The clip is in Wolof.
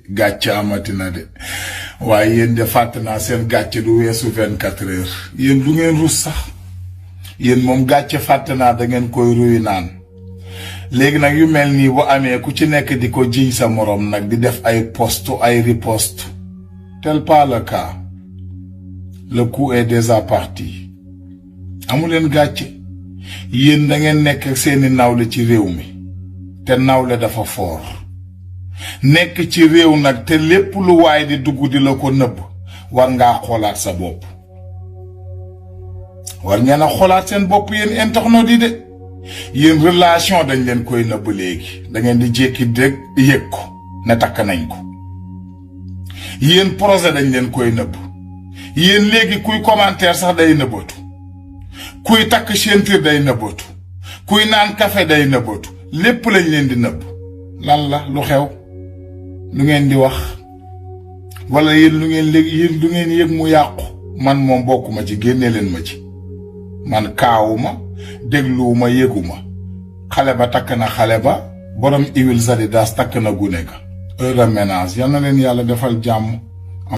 gàcce amatina de waaye yéen de fàtt naa seen gàcce du weesu 24 heures yéen du ngeen rus sax yéen moom gàcce fàtt naa da ngeen koy ruy naan léegi nag yu mel nii bu amee ku ci nekk di ko jiñ sa morom nag di def ay post ay riposte tel pas le cas le coup est déjà parti amuleen gàcce yéen da ngeen nekk seeni nawle ci réew mi te nawle dafa foor nekk ci réew nag te lépp lu waay di dugg di la ko nëbb war ngaa xoolaat sa bopp war ngeen a xoolaat seen bopp yéen internautes yi de yéen relation dañ leen koy nëbb léegi da ngeen di jékki dégg yëg ko ne takk nañ ko yéen projet dañ leen koy nëbb yéen léegi kuy commentaire sax day nëbbatu kuy takk ceinture day nëbbatu kuy naan café day nëbbatu lépp lañ leen di nëbb lan la lu xew lu ngeen di wax wala yéen lu ngeen léegi yéen lu ngeen yëg mu yàqu man moom bokkuma ci génne leen ma ci man kaawuma dégluwuma yëguma xale ba takk na xale ba borom iwil Zadidas takk na gune ga heure ménage yal na leen yàlla defal jàmm